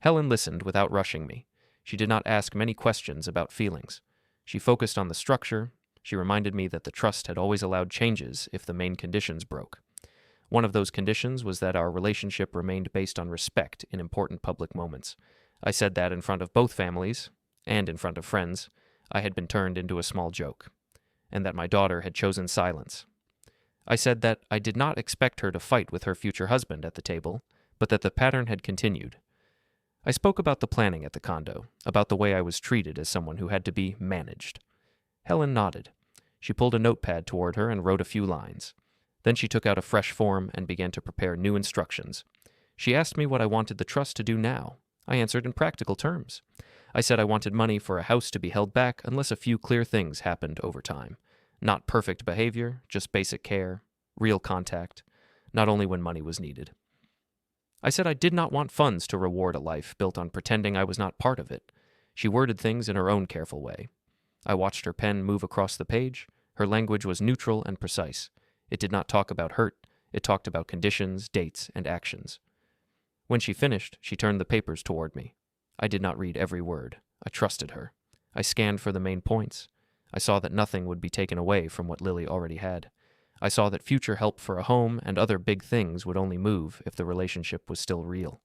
Helen listened without rushing me. She did not ask many questions about feelings. She focused on the structure. She reminded me that the trust had always allowed changes if the main conditions broke. One of those conditions was that our relationship remained based on respect in important public moments. I said that in front of both families, and in front of friends, I had been turned into a small joke, and that my daughter had chosen silence. I said that I did not expect her to fight with her future husband at the table, but that the pattern had continued. I spoke about the planning at the condo, about the way I was treated as someone who had to be managed. Helen nodded. She pulled a notepad toward her and wrote a few lines. Then she took out a fresh form and began to prepare new instructions. She asked me what I wanted the trust to do now. I answered in practical terms. I said I wanted money for a house to be held back unless a few clear things happened over time. Not perfect behavior, just basic care, real contact, not only when money was needed. I said I did not want funds to reward a life built on pretending I was not part of it. She worded things in her own careful way. I watched her pen move across the page. Her language was neutral and precise. It did not talk about hurt. It talked about conditions, dates, and actions. When she finished, she turned the papers toward me. I did not read every word. I trusted her. I scanned for the main points. I saw that nothing would be taken away from what Lily already had. I saw that future help for a home and other big things would only move if the relationship was still real.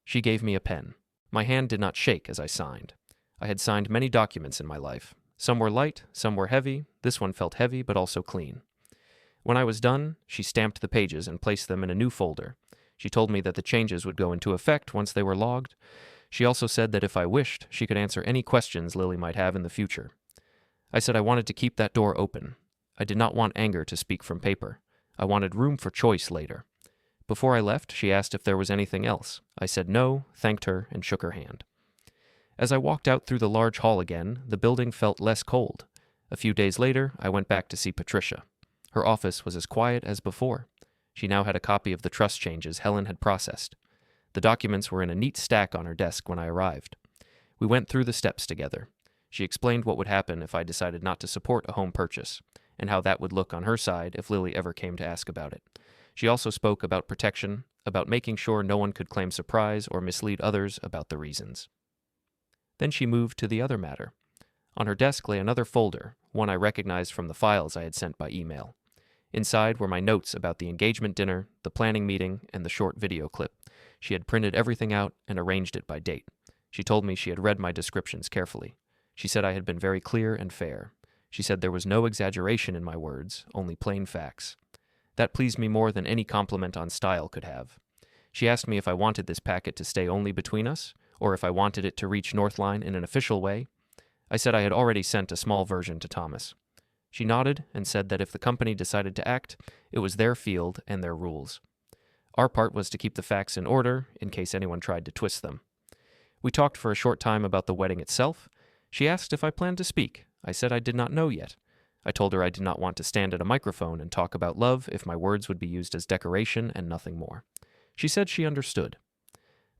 She gave me a pen. My hand did not shake as I signed. I had signed many documents in my life. Some were light, some were heavy. This one felt heavy but also clean. When I was done, she stamped the pages and placed them in a new folder. She told me that the changes would go into effect once they were logged. She also said that if I wished, she could answer any questions Lily might have in the future. I said I wanted to keep that door open. I did not want anger to speak from paper. I wanted room for choice later. Before I left, she asked if there was anything else. I said no, thanked her, and shook her hand. As I walked out through the large hall again, the building felt less cold. A few days later, I went back to see Patricia. Her office was as quiet as before. She now had a copy of the trust changes Helen had processed. The documents were in a neat stack on her desk when I arrived. We went through the steps together. She explained what would happen if I decided not to support a home purchase, and how that would look on her side if Lily ever came to ask about it. She also spoke about protection, about making sure no one could claim surprise or mislead others about the reasons. Then she moved to the other matter. On her desk lay another folder, one I recognized from the files I had sent by email. Inside were my notes about the engagement dinner, the planning meeting, and the short video clip. She had printed everything out and arranged it by date. She told me she had read my descriptions carefully. She said I had been very clear and fair. She said there was no exaggeration in my words, only plain facts. That pleased me more than any compliment on style could have. She asked me if I wanted this packet to stay only between us, or if I wanted it to reach Northline in an official way. I said I had already sent a small version to Thomas. She nodded and said that if the company decided to act, it was their field and their rules. Our part was to keep the facts in order in case anyone tried to twist them. We talked for a short time about the wedding itself. She asked if I planned to speak. I said I did not know yet. I told her I did not want to stand at a microphone and talk about love if my words would be used as decoration and nothing more. She said she understood.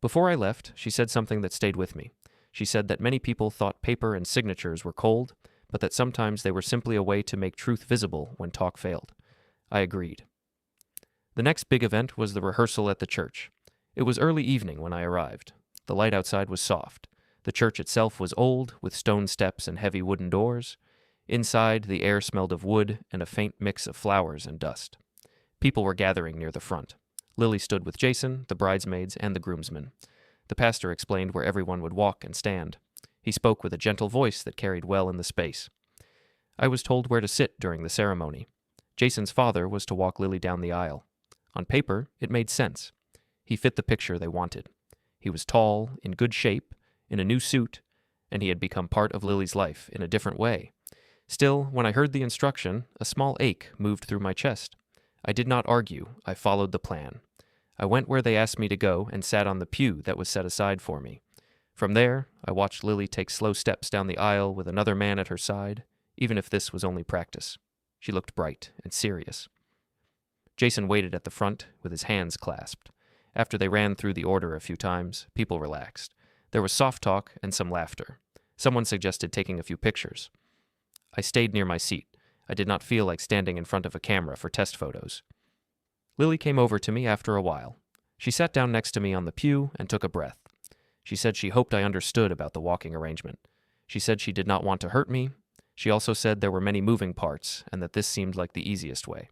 Before I left, she said something that stayed with me. She said that many people thought paper and signatures were cold, but that sometimes they were simply a way to make truth visible when talk failed. I agreed. The next big event was the rehearsal at the church. It was early evening when I arrived. The light outside was soft. The church itself was old, with stone steps and heavy wooden doors. Inside, the air smelled of wood and a faint mix of flowers and dust. People were gathering near the front. Lily stood with Jason, the bridesmaids, and the groomsmen. The pastor explained where everyone would walk and stand. He spoke with a gentle voice that carried well in the space. I was told where to sit during the ceremony. Jason's father was to walk Lily down the aisle. On paper, it made sense. He fit the picture they wanted. He was tall, in good shape, in a new suit, and he had become part of Lily's life in a different way. Still, when I heard the instruction, a small ache moved through my chest. I did not argue. I followed the plan. I went where they asked me to go and sat on the pew that was set aside for me. From there, I watched Lily take slow steps down the aisle with another man at her side, even if this was only practice. She looked bright and serious. Jason waited at the front with his hands clasped. After they ran through the order a few times, people relaxed. There was soft talk and some laughter. Someone suggested taking a few pictures. I stayed near my seat. I did not feel like standing in front of a camera for test photos. Lily came over to me after a while. She sat down next to me on the pew and took a breath. She said she hoped I understood about the walking arrangement. She said she did not want to hurt me. She also said there were many moving parts and that this seemed like the easiest way.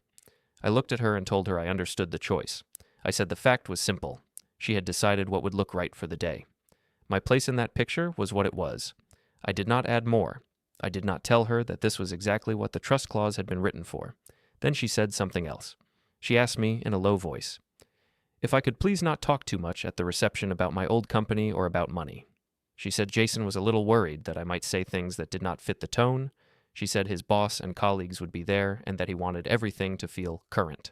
I looked at her and told her I understood the choice. I said the fact was simple. She had decided what would look right for the day. My place in that picture was what it was. I did not add more. I did not tell her that this was exactly what the trust clause had been written for. Then she said something else. She asked me in a low voice if I could please not talk too much at the reception about my old company or about money. She said Jason was a little worried that I might say things that did not fit the tone. She said his boss and colleagues would be there and that he wanted everything to feel current.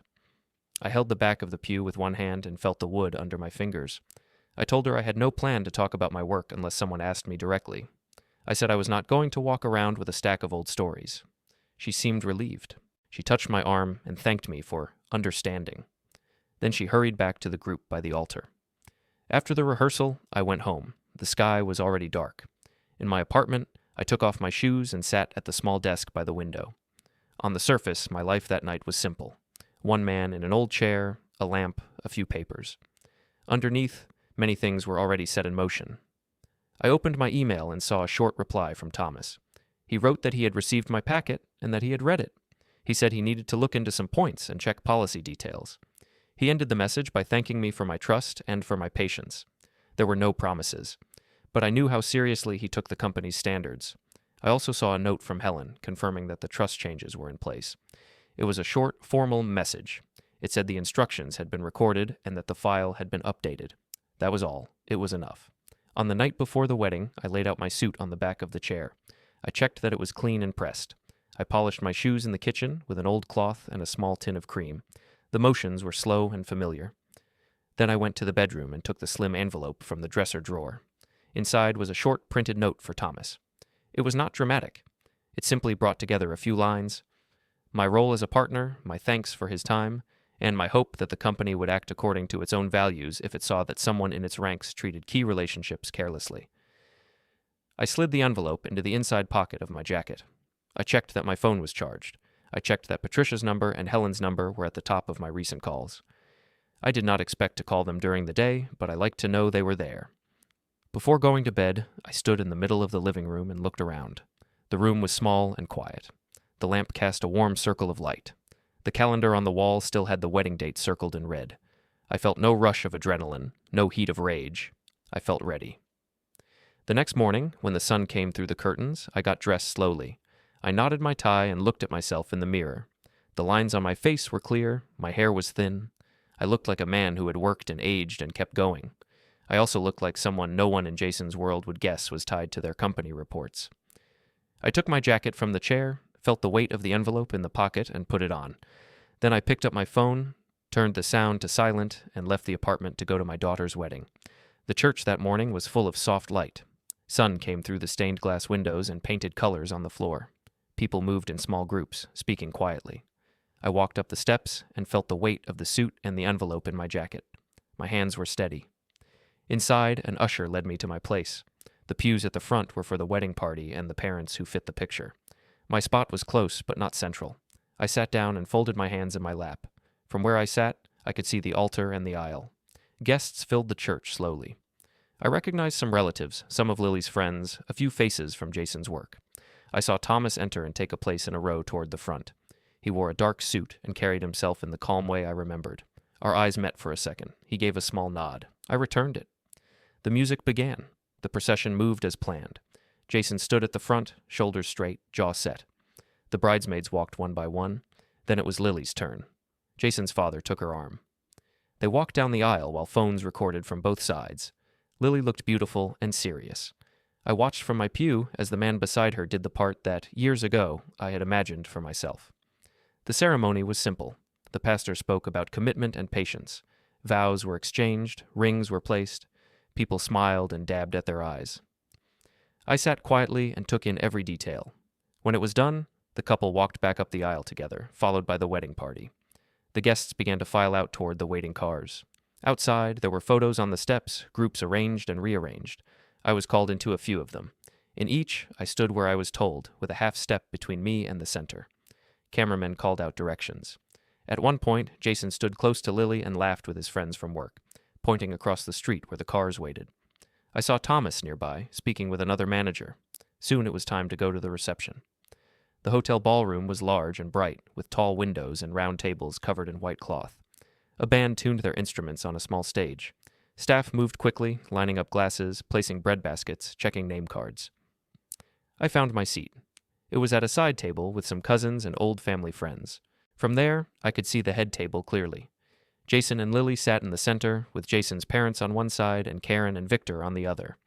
I held the back of the pew with one hand and felt the wood under my fingers. I told her I had no plan to talk about my work unless someone asked me directly. I said I was not going to walk around with a stack of old stories. She seemed relieved. She touched my arm and thanked me for understanding. Then she hurried back to the group by the altar. After the rehearsal, I went home. The sky was already dark. In my apartment, I took off my shoes and sat at the small desk by the window. On the surface, my life that night was simple. One man in an old chair, a lamp, a few papers. Underneath, many things were already set in motion. I opened my email and saw a short reply from Thomas. He wrote that he had received my packet and that he had read it. He said he needed to look into some points and check policy details. He ended the message by thanking me for my trust and for my patience. There were no promises, but I knew how seriously he took the company's standards. I also saw a note from Helen confirming that the trust changes were in place. It was a short, formal message. It said the instructions had been recorded and that the file had been updated. That was all. It was enough. On the night before the wedding, I laid out my suit on the back of the chair. I checked that it was clean and pressed. I polished my shoes in the kitchen with an old cloth and a small tin of cream. The motions were slow and familiar. Then I went to the bedroom and took the slim envelope from the dresser drawer. Inside was a short printed note for Thomas. It was not dramatic. It simply brought together a few lines. My role as a partner, my thanks for his time, and my hope that the company would act according to its own values if it saw that someone in its ranks treated key relationships carelessly. I slid the envelope into the inside pocket of my jacket. I checked that my phone was charged. I checked that Patricia's number and Helen's number were at the top of my recent calls. I did not expect to call them during the day, but I liked to know they were there. Before going to bed, I stood in the middle of the living room and looked around. The room was small and quiet. The lamp cast a warm circle of light. The calendar on the wall still had the wedding date circled in red. I felt no rush of adrenaline, no heat of rage. I felt ready. The next morning, when the sun came through the curtains, I got dressed slowly. I knotted my tie and looked at myself in the mirror. The lines on my face were clear, my hair was thin. I looked like a man who had worked and aged and kept going. I also looked like someone no one in Jason's world would guess was tied to their company reports. I took my jacket from the chair, felt the weight of the envelope in the pocket, and put it on. Then I picked up my phone, turned the sound to silent, and left the apartment to go to my daughter's wedding. The church that morning was full of soft light. Sun came through the stained glass windows and painted colors on the floor. People moved in small groups, speaking quietly. I walked up the steps and felt the weight of the suit and the envelope in my jacket. My hands were steady. Inside, an usher led me to my place. The pews at the front were for the wedding party and the parents who fit the picture. My spot was close, but not central. I sat down and folded my hands in my lap. From where I sat, I could see the altar and the aisle. Guests filled the church slowly. I recognized some relatives, some of Lily's friends, a few faces from Jason's work. I saw Thomas enter and take a place in a row toward the front. He wore a dark suit and carried himself in the calm way I remembered. Our eyes met for a second. He gave a small nod. I returned it. The music began. The procession moved as planned. Jason stood at the front, shoulders straight, jaw set. The bridesmaids walked one by one. Then it was Lily's turn. Jason's father took her arm. They walked down the aisle while phones recorded from both sides. Lily looked beautiful and serious. I watched from my pew as the man beside her did the part that, years ago, I had imagined for myself. The ceremony was simple. The pastor spoke about commitment and patience. Vows were exchanged, rings were placed. People smiled and dabbed at their eyes. I sat quietly and took in every detail. When it was done, the couple walked back up the aisle together, followed by the wedding party. The guests began to file out toward the waiting cars. Outside, there were photos on the steps, groups arranged and rearranged. I was called into a few of them. In each, I stood where I was told, with a half step between me and the center. Cameramen called out directions. At one point, Jason stood close to Lily and laughed with his friends from work, pointing across the street where the cars waited. I saw Thomas nearby, speaking with another manager. Soon it was time to go to the reception. The hotel ballroom was large and bright, with tall windows and round tables covered in white cloth. A band tuned their instruments on a small stage. Staff moved quickly, lining up glasses, placing bread baskets, checking name cards. I found my seat. It was at a side table with some cousins and old family friends. From there, I could see the head table clearly. Jason and Lily sat in the center, with Jason's parents on one side and Karen and Victor on the other.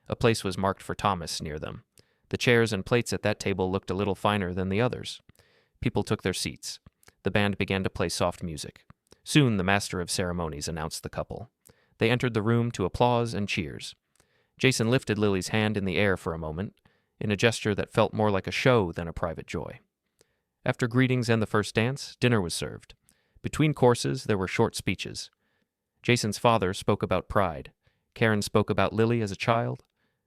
A place was marked for Thomas near them. The chairs and plates at that table looked a little finer than the others. People took their seats. The band began to play soft music. Soon the master of ceremonies announced the couple. They entered the room to applause and cheers. Jason lifted Lily's hand in the air for a moment, in a gesture that felt more like a show than a private joy. After greetings and the first dance, dinner was served. Between courses, there were short speeches. Jason's father spoke about pride. Karen spoke about Lily as a child.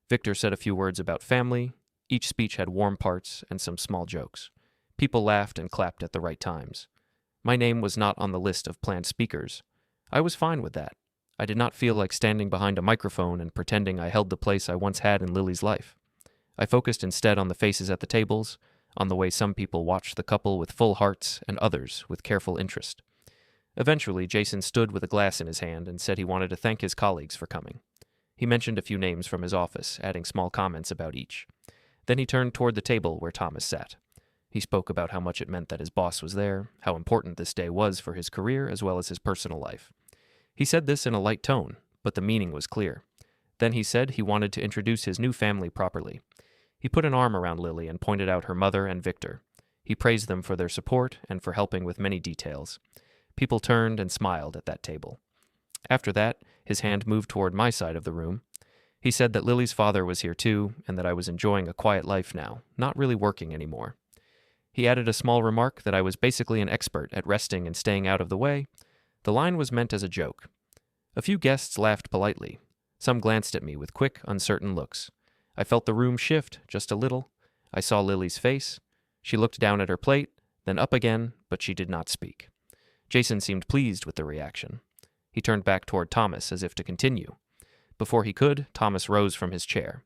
Victor said a few words about family. Each speech had warm parts and some small jokes. People laughed and clapped at the right times. My name was not on the list of planned speakers. I was fine with that. I did not feel like standing behind a microphone and pretending I held the place I once had in Lily's life. I focused instead on the faces at the tables, on the way some people watched the couple with full hearts and others with careful interest. Eventually, Jason stood with a glass in his hand and said he wanted to thank his colleagues for coming. He mentioned a few names from his office, adding small comments about each. Then he turned toward the table where Thomas sat. He spoke about how much it meant that his boss was there, how important this day was for his career as well as his personal life. He said this in a light tone, but the meaning was clear. Then he said he wanted to introduce his new family properly. He put an arm around Lily and pointed out her mother and Victor. He praised them for their support and for helping with many details. People turned and smiled at that table. After that, his hand moved toward my side of the room. He said that Lily's father was here too, and that I was enjoying a quiet life now, not really working anymore. He added a small remark that I was basically an expert at resting and staying out of the way. The line was meant as a joke. A few guests laughed politely. Some glanced at me with quick, uncertain looks. I felt the room shift just a little. I saw Lily's face. She looked down at her plate, then up again, but she did not speak. Jason seemed pleased with the reaction. He turned back toward Thomas as if to continue. Before he could, Thomas rose from his chair.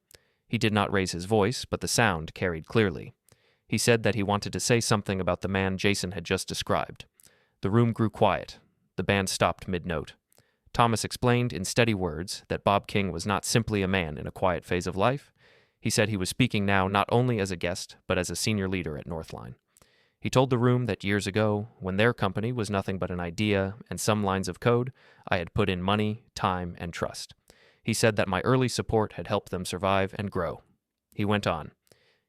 He did not raise his voice, but the sound carried clearly. He said that he wanted to say something about the man Jason had just described. The room grew quiet. The band stopped mid-note. Thomas explained in steady words that Bob King was not simply a man in a quiet phase of life. He said he was speaking now not only as a guest, but as a senior leader at Northline. He told the room that years ago, when their company was nothing but an idea and some lines of code, I had put in money, time, and trust. He said that my early support had helped them survive and grow. He went on.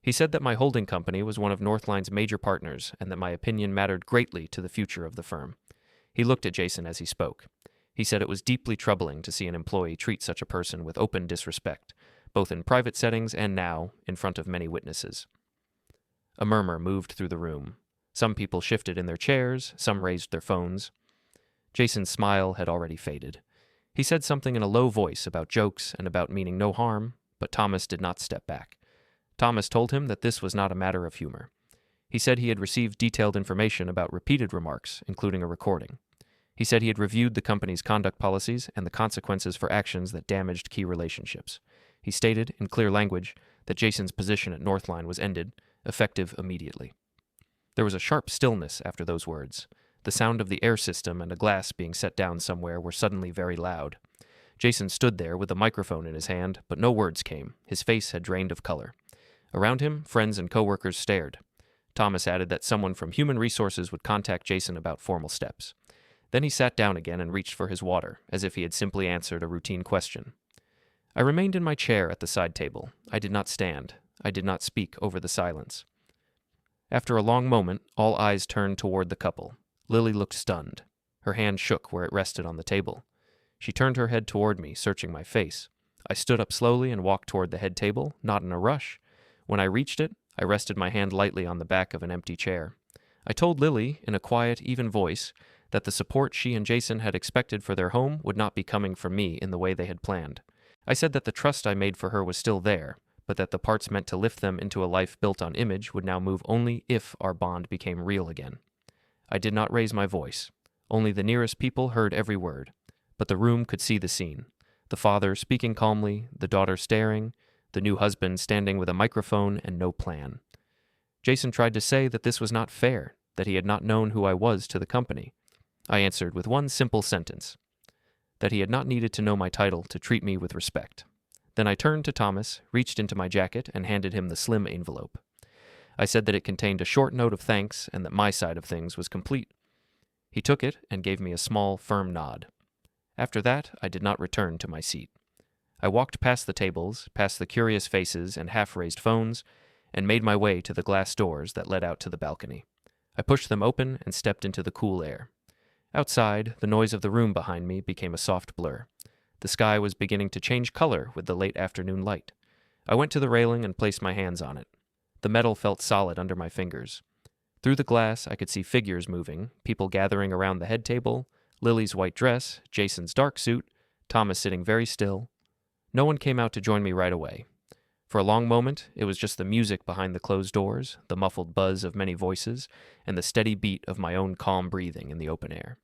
He said that my holding company was one of Northline's major partners and that my opinion mattered greatly to the future of the firm. He looked at Jason as he spoke. He said it was deeply troubling to see an employee treat such a person with open disrespect, both in private settings and now, in front of many witnesses. A murmur moved through the room. Some people shifted in their chairs, some raised their phones. Jason's smile had already faded. He said something in a low voice about jokes and about meaning no harm, but Thomas did not step back. Thomas told him that this was not a matter of humor. He said he had received detailed information about repeated remarks, including a recording. He said he had reviewed the company's conduct policies and the consequences for actions that damaged key relationships. He stated, in clear language, that Jason's position at Northline was ended, effective immediately. There was a sharp stillness after those words. The sound of the air system and a glass being set down somewhere were suddenly very loud. Jason stood there with a microphone in his hand, but no words came. His face had drained of color. Around him, friends and coworkers stared. Thomas added that someone from Human Resources would contact Jason about formal steps. Then he sat down again and reached for his water, as if he had simply answered a routine question. I remained in my chair at the side table. I did not stand. I did not speak over the silence. After a long moment, all eyes turned toward the couple. Lily looked stunned. Her hand shook where it rested on the table. She turned her head toward me, searching my face. I stood up slowly and walked toward the head table, not in a rush. When I reached it, I rested my hand lightly on the back of an empty chair. I told Lily, in a quiet, even voice, that the support she and Jason had expected for their home would not be coming from me in the way they had planned. I said that the trust I made for her was still there, but that the parts meant to lift them into a life built on image would now move only if our bond became real again. I did not raise my voice. Only the nearest people heard every word, but the room could see the scene. The father speaking calmly, the daughter staring, the new husband standing with a microphone and no plan. Jason tried to say that this was not fair, that he had not known who I was to the company. I answered with one simple sentence, that he had not needed to know my title to treat me with respect. Then I turned to Thomas, reached into my jacket, and handed him the slim envelope. I said that it contained a short note of thanks and that my side of things was complete. He took it and gave me a small, firm nod. After that, I did not return to my seat. I walked past the tables, past the curious faces and half-raised phones, and made my way to the glass doors that led out to the balcony. I pushed them open and stepped into the cool air. Outside, the noise of the room behind me became a soft blur. The sky was beginning to change color with the late afternoon light. I went to the railing and placed my hands on it. The metal felt solid under my fingers. Through the glass, I could see figures moving, people gathering around the head table, Lily's white dress, Jason's dark suit, Thomas sitting very still. No one came out to join me right away. For a long moment, it was just the music behind the closed doors, the muffled buzz of many voices, and the steady beat of my own calm breathing in the open air.